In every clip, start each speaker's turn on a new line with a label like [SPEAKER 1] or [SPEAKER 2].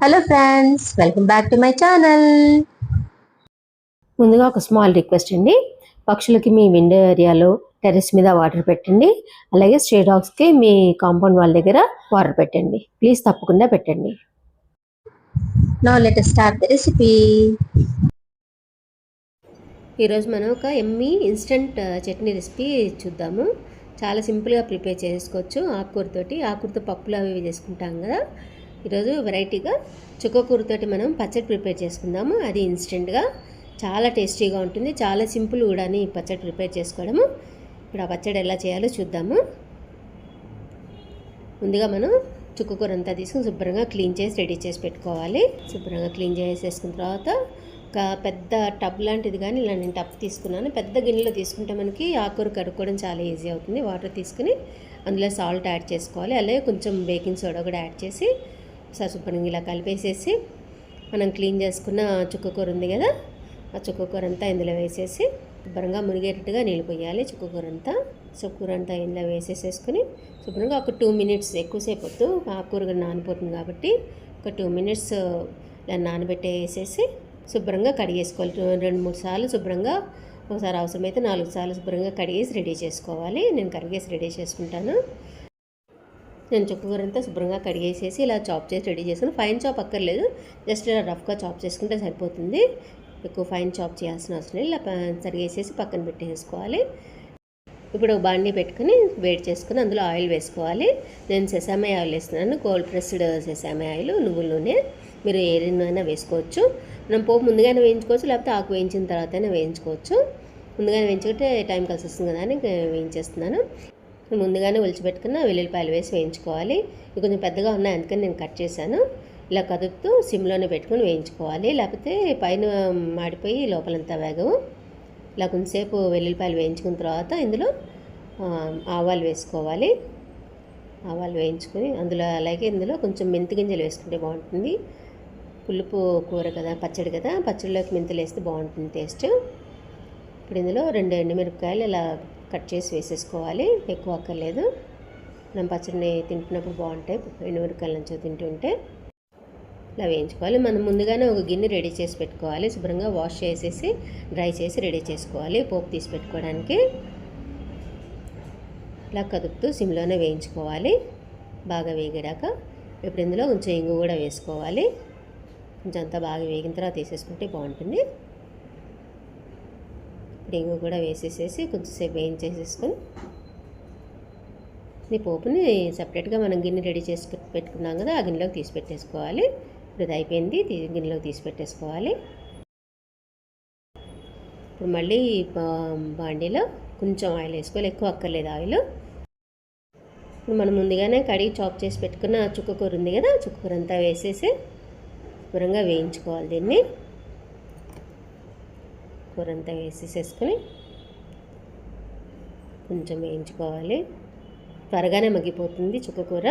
[SPEAKER 1] Hello friends, welcome back to my channel. ముందుగా ఒక small request అండి. పక్షులకి మీ విండో ఏరియాలో టెర్రస్ మీద వాటర్ పెట్టండి. అలాగే స్ట్రే డాగ్స్కి మీ కాంపౌండ్ వాల్ దగ్గర వాటర్ పెట్టండి. ప్లీజ్ తప్పకుండా పెట్టండి. Now let us start the recipe. ఈరోజు మనం ఒక ఎమ్మీ ఇన్స్టెంట్ చట్నీ రెసిపీ చూద్దాము. చాలా సింపుల్గా ప్రిపేర్ చేసుకోవచ్చు. ఆకుకూరతో పప్పులు అవి చేసుకుంటాం కదా. ఈరోజు వెరైటీగా చుక్కకూరతోటి మనం పచ్చడి ప్రిపేర్ చేసుకుందాము. అది ఇన్స్టెంట్గా చాలా టేస్టీగా ఉంటుంది. చాలా సింపుల్ కూడా ఈ పచ్చడి ప్రిపేర్ చేసుకోవడము. ఇప్పుడు ఆ పచ్చడి ఎలా చేయాలో చూద్దాము. ముందుగా మనం చుక్కకూర అంతా తీసుకుని శుభ్రంగా క్లీన్ చేసి రెడీ చేసి పెట్టుకోవాలి. శుభ్రంగా క్లీన్ చేసేసుకున్న తర్వాత ఒక పెద్ద టబ్ లాంటిది కానీ ఇలా నేను టబ్ తీసుకున్నాను. పెద్ద గిన్నెలో తీసుకుంటే మనకి ఆకుకూర కడుక్కోవడం చాలా ఈజీ అవుతుంది. వాటర్ తీసుకుని అందులో సాల్ట్ యాడ్ చేసుకోవాలి. అలాగే కొంచెం బేకింగ్ సోడా కూడా యాడ్ చేసి ఒకసారి శుభ్రంగా ఇలా కలిపేసేసి మనం క్లీన్ చేసుకున్న చుక్కకూర ఉంది కదా, ఆ చుక్కకూర అంతా ఇందులో వేసేసి శుభ్రంగా మునిగేటట్టుగా నీళ్ళు పోయాలి. చుక్కకూర అంతా ఇందులో వేసేసేసుకుని శుభ్రంగా ఒక 2 minutes, ఎక్కువసేపు వద్దు, ఆకుకూర నానిపోతుంది కాబట్టి ఒక 2 minutes ఇలా నానబెట్టేసేసి శుభ్రంగా కడిగేసుకోవాలి. 2-3 సార్లు శుభ్రంగా, ఒకసారి అవసరమైతే 4 సార్లు శుభ్రంగా కడిగేసి రెడీ చేసుకోవాలి. నేను కడిగేసి రెడీ చేసుకుంటాను. నేను చుక్కకూర అంతా శుభ్రంగా కడిగేసేసి ఇలా చాప్ చేసి రెడీ చేసుకుని, ఫైన్ చాప్ అక్కర్లేదు, జస్ట్ ఇలా రఫ్గా చాప్ చేసుకుంటే సరిపోతుంది. ఎక్కువ ఫైన్ చాప్ చేయాల్సిన అవసరం లేదు. ఇలా తరిగేసేసి పక్కన పెట్టేసుకోవాలి. ఇప్పుడు ఒక బాండీ పెట్టుకుని వేడి చేసుకుని అందులో ఆయిల్ వేసుకోవాలి. నేను సెసామే ఆయిల్ వేస్తున్నాను, కోల్డ్ ప్రెస్డ్ సెసామే ఆయిల్, నువ్వుల నూనె. మీరు ఏ నూనె వేసుకోవచ్చు. మనం పోపు ముందుగానే వేయించుకోవచ్చు, లేకపోతే ఆకు వేయించిన తర్వాతనే వేయించుకోవచ్చు. ముందుగానే వేయించుకుంటే టైం కలిసి వస్తుంది కదా అని వేయించేస్తున్నాను. ముందుగానే ఒలిచిపెట్టుకున్న వెల్లుల్లిపాయలు వేసి వేయించుకోవాలి. ఇవి కొంచెం పెద్దగా ఉన్నాయి, అందుకని నేను కట్ చేశాను. ఇలా కదుపుతూ సిమ్లోనే పెట్టుకుని వేయించుకోవాలి, లేకపోతే పైన మాడిపోయి లోపలంతా వేగవు. ఇలా కొంచెంసేపు వెల్లుల్లిపాయలు వేయించుకున్న తర్వాత ఇందులో ఆవాలు వేసుకోవాలి. ఆవాలు వేయించుకొని అలాగే ఇందులో కొంచెం మెంతి గింజలు వేసుకుంటే బాగుంటుంది. పులుపు కూర కదా, పచ్చడి కదా, పచ్చడిలోకి మెంతులు వేస్తే బాగుంటుంది టేస్ట్. ఇప్పుడు ఇందులో 2 ఎండుమిరపకాయలు ఇలా కట్ చేసి వేసేసుకోవాలి. ఎక్కువ అక్కర్లేదు, మనం పచ్చడిని తింటున్నప్పుడు బాగుంటాయి ఎండుమిరపకాయల నుంచి తింటుంటే. ఇలా వేయించుకోవాలి. మనం ముందుగానే ఒక గిన్నె రెడీ చేసి పెట్టుకోవాలి. శుభ్రంగా వాష్ చేసేసి డ్రై చేసి రెడీ చేసుకోవాలి పోపు తీసి పెట్టుకోవడానికి. ఇలా కదుపుతూ సిమ్లోనే వేయించుకోవాలి. బాగా వేగడాక ఇప్పుడు ఇందులో కొంచెం ఇంగు కూడా వేసుకోవాలి. కొంచెం అంతా బాగా వేగిన తర్వాత తీసేసుకుంటే బాగుంటుంది. ఇంగు కూడా వేసేసేసి కొంచెంసేపు వేయించేసేసుకొని ఈ పోపుని సపరేట్గా మనం గిన్నె రెడీ చేసి పెట్టుకున్నాం కదా, ఆ గిన్నెలోకి తీసి పెట్టేసుకోవాలి. ఇప్పుడు ఇది అయిపోయింది, గిన్నెలోకి తీసి పెట్టేసుకోవాలి. ఇప్పుడు మళ్ళీ బాండీలో కొంచెం ఆయిల్ వేసుకోవాలి, ఎక్కువ అక్కర్లేదు ఆయిల్. ఇప్పుడు మనం ముందుగానే కడిగి చాప్ చేసి పెట్టుకున్న చుక్కకూర ఉంది కదా, చుక్కకూర అంతా వేసేసి దూరంగా వేయించుకోవాలి. దీన్ని కూర అంతా వేసేసుకొని కొంచెం వేయించుకోవాలి. త్వరగానే మగ్గిపోతుంది చుక్కకూర.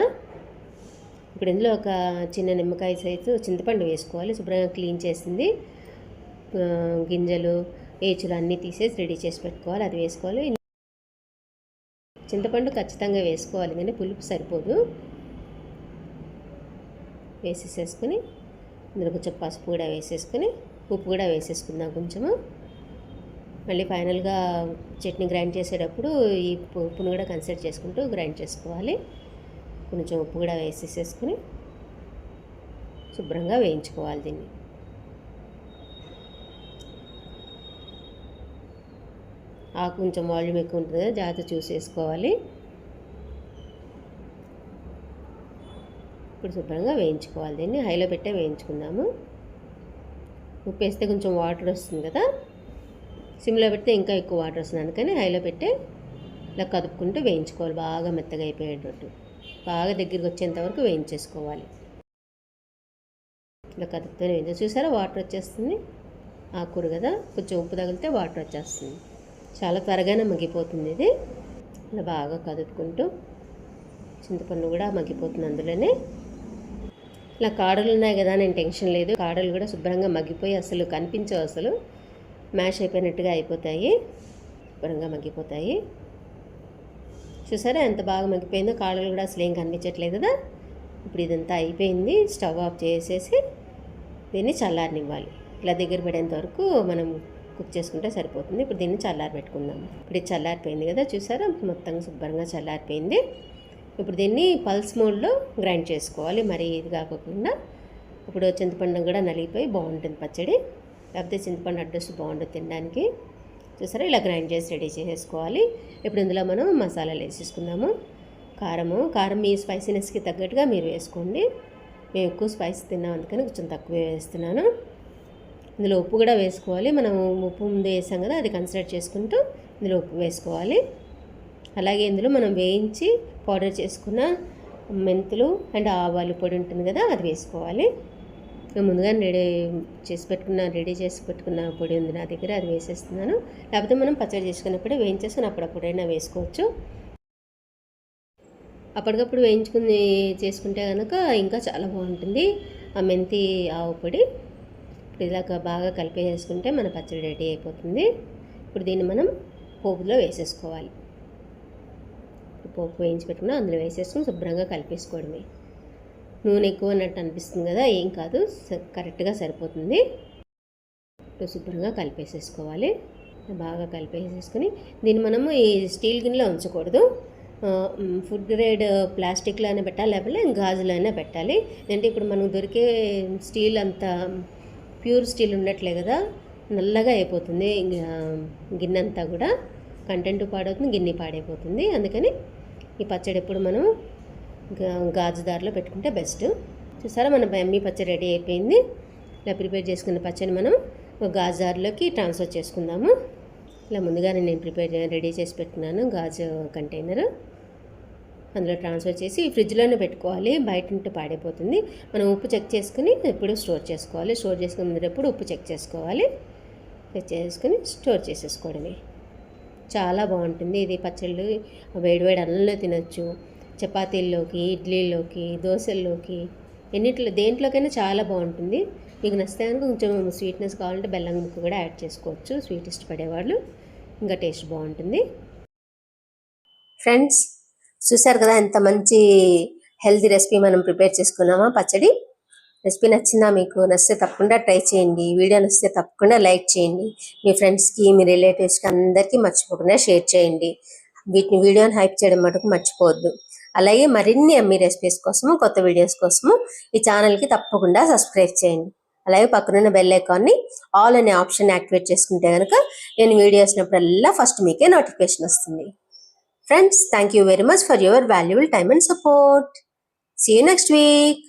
[SPEAKER 1] ఇప్పుడు ఇందులో ఒక చిన్న నిమ్మకాయ సైజు చింతపండు వేసుకోవాలి. శుభ్రంగా క్లీన్ చేసింది, గింజలు ఏచులు అన్నీ తీసేసి రెడీ చేసి పెట్టుకోవాలి. అది వేసుకోవాలి. చింతపండు ఖచ్చితంగా వేసుకోవాలి, కానీ పులుపు సరిపోదు. వేసేసుకొని ఇందులో కొంచెం పసుపు కూడా వేసేసుకొని ఉప్పు కూడా వేసేసుకుందాం కొంచెము. మళ్ళీ ఫైనల్గా చట్నీ గ్రైండ్ చేసేటప్పుడు ఈ ఉప్పును కూడా కన్సిడర్ చేసుకుంటూ గ్రైండ్ చేసుకోవాలి. కొంచెం ఉప్పు కూడా వేసేసుకొని శుభ్రంగా వేయించుకోవాలి. దీన్ని ఆకు కొంచెం వాల్యూమ్ ఎక్కువ ఉంటుంది కదా, జాగ్రత్త చూసేసుకోవాలి. ఇప్పుడు శుభ్రంగా వేయించుకోవాలి. దీన్ని హైలో పెట్టే వేయించుకుందాము. ఉప్పు వేస్తే కొంచెం వాటర్ వస్తుంది కదా, సిమ్లో పెడితే ఇంకా ఎక్కువ వాటర్ వస్తుంది, అందుకని హైలో పెట్టే ఇలా కదుపుకుంటూ వేయించుకోవాలి. బాగా మెత్తగా అయిపోయేటట్టు బాగా దగ్గరికి వచ్చేంత వరకు వేయించేసుకోవాలి. ఇలా కదుపుతూనే వేయించు. చూసారా, వాటర్ వచ్చేస్తుంది. ఆకుకూర కదా, కొంచెం ఉప్పు తగిలితే వాటర్ వచ్చేస్తుంది. చాలా త్వరగానే మగ్గిపోతుంది ఇది. ఇలా బాగా కదుపుకుంటూ చింతపండు కూడా మగ్గిపోతుంది అందులోనే. ఇలా కాడలు ఉన్నాయి కదా, నేను టెన్షన్ లేదు. కాడలు కూడా శుభ్రంగా మగ్గిపోయి అసలు కనిపించవు, అసలు మ్యాష్ అయిపోయినట్టుగా అయిపోతాయి, శుభ్రంగా మగ్గిపోతాయి. చూసారా ఎంత బాగా మగ్గిపోయిందో, కాడలు కూడా అసలు ఏం కనిపించట్లేదు కదా. ఇప్పుడు ఇదంతా అయిపోయింది. స్టవ్ ఆఫ్ చేసేసి దీన్ని చల్లారనివ్వాలి. ఇలా దగ్గర పడేంత వరకు మనం కుక్ చేసుకుంటే సరిపోతుంది. ఇప్పుడు దీన్ని చల్లారబెట్టుకుందాం. ఇప్పుడు ఇది చల్లారిపోయింది కదా, చూసారా, మొత్తం శుభ్రంగా చల్లారిపోయింది. ఇప్పుడు దీన్ని పల్స్ మోడ్లో గ్రైండ్ చేసుకోవాలి, మరి ఇది కాకుండా. ఇప్పుడు చింతపండు కూడా నలిగిపోయి బాగుంటుంది పచ్చడి, లేకపోతే చింతపండు అడ్డొస్తూ బాగుంటుంది తినడానికి. చూసారా, ఇలా గ్రైండ్ చేసి రెడీ చేసేసుకోవాలి. ఇప్పుడు ఇందులో మనం మసాలాలు వేసేసుకుందాము. కారం మీ స్పైసీనెస్కి తగ్గట్టుగా మీరు వేసుకోండి. మేము ఎక్కువ స్పైసీ తిన్నాం, అందుకని కొంచెం తక్కువే వేస్తున్నాను. ఇందులో ఉప్పు కూడా వేసుకోవాలి. మనం ఉప్పు ముందు వేసాం కదా, అది కన్సిడర్ చేసుకుంటూ ఇందులో ఉప్పు వేసుకోవాలి. అలాగే ఇందులో మనం వేయించి పౌడర్ చేసుకున్న మెంతులు అండ్ ఆవాలు పొడి ఉంటుంది కదా, అది వేసుకోవాలి. ముందుగా రెడీ చేసి పెట్టుకున్న పొడి ఉంది నా దగ్గర, అది వేసేస్తున్నాను. లేకపోతే మనం పచ్చడి చేసుకున్నప్పుడే వేయించేసుకుని అప్పుడప్పుడైనా వేసుకోవచ్చు. అప్పటికప్పుడు వేయించుకుని చేసుకుంటే కనుక ఇంకా చాలా బాగుంటుంది ఆ మెంతి ఆవు పొడి. ఇప్పుడు ఇలాగ బాగా కలిపేసుకుంటే మన పచ్చడి రెడీ అయిపోతుంది. ఇప్పుడు దీన్ని మనం పోపులో వేసేసుకోవాలి. పోపు వేయించి పెట్టుకున్నా అందులో వేసేసుకుని శుభ్రంగా కలిపేసుకోవడమే. నూనె ఎక్కువ అన్నట్టు అనిపిస్తుంది కదా, ఏం కాదు, కరెక్ట్గా సరిపోతుంది. ఇప్పుడు శుభ్రంగా కలిపేసేసుకోవాలి. బాగా కలిపేసేసుకొని దీన్ని మనము ఈ స్టీల్ గిన్నెలో ఉంచకూడదు. ఫుడ్ గ్రేడ్ ప్లాస్టిక్లో అయినా పెట్టాలి, లేకపోతే గాజులో అయినా పెట్టాలి. అంటే ఇప్పుడు మనకు దొరికే స్టీల్ అంత ప్యూర్ స్టీల్ ఉండట్లే కదా, నల్లగా అయిపోతుంది గిన్నె అంతా కూడా. కంటెంట్ పాడవుతుంది, గిన్నె పాడైపోతుంది. అందుకని ఈ పచ్చడి ఎప్పుడు మనం గాజుదారిలో పెట్టుకుంటే బెస్ట్. చూసారా, మన ఎమ్మీ పచ్చడి రెడీ అయిపోయింది. ఇలా ప్రిపేర్ చేసుకున్న పచ్చడి మనం గాజుదారిలోకి ట్రాన్స్ఫర్ చేసుకుందాము. ఇలా ముందుగానే నేను రెడీ చేసి పెట్టుకున్నాను గాజు కంటైనర్. అందులో ట్రాన్స్ఫర్ చేసి ఫ్రిడ్జ్లోనే పెట్టుకోవాలి, బయట ఉంటే పాడైపోతుంది. మనం ఉప్పు చెక్ చేసుకుని ఎప్పుడు స్టోర్ చేసుకోవాలి. స్టోర్ చేసుకుని ముందు ఉప్పు చెక్ చేసుకోవాలి. చెక్ చేసుకుని స్టోర్ చేసేసుకోవడమే. చాలా బాగుంటుంది ఇది పచ్చళ్ళు. వేడివేడి అన్నంలో తినచ్చు, చపాతీల్లోకి, ఇడ్లీలోకి, దోశల్లోకి, దేంట్లోకైనా చాలా బాగుంటుంది. మీకు నచ్చితే కనుక కొంచెం స్వీట్నెస్ కావాలంటే బెల్లం ముక్క కూడా యాడ్ చేసుకోవచ్చు, స్వీట్ ఇష్టపడేవాళ్ళు. ఇంకా టేస్ట్ బాగుంటుంది. ఫ్రెండ్స్, చూసారు కదా ఎంత మంచి హెల్తీ రెసిపీ మనం ప్రిపేర్ చేసుకున్నామా పచ్చడి. రెసిపీ నచ్చిందా మీకు? నచ్చితే తప్పకుండా ట్రై చేయండి. వీడియో నచ్చితే తప్పకుండా లైక్ చేయండి. మీ ఫ్రెండ్స్కి, మీ రిలేటివ్స్కి అందరికీ మర్చిపోకుండా షేర్ చేయండి. వీడియోని హైప్ చేయడం మటుకు మర్చిపోవద్దు. అలాగే మరిన్ని అమ్మీ రెసిపీస్ కోసము, కొత్త వీడియోస్ కోసము ఈ ఛానల్కి తప్పకుండా సబ్స్క్రైబ్ చేయండి. అలాగే పక్కనున్న బెల్ ఐకాన్ని ఆల్ అనే ఆప్షన్ యాక్టివేట్ చేసుకుంటే కనుక నేను వీడియో వేసినప్పుడల్లా ఫస్ట్ మీకే నోటిఫికేషన్ వస్తుంది. Friends, thank you very much for your valuable time and support. See you next week.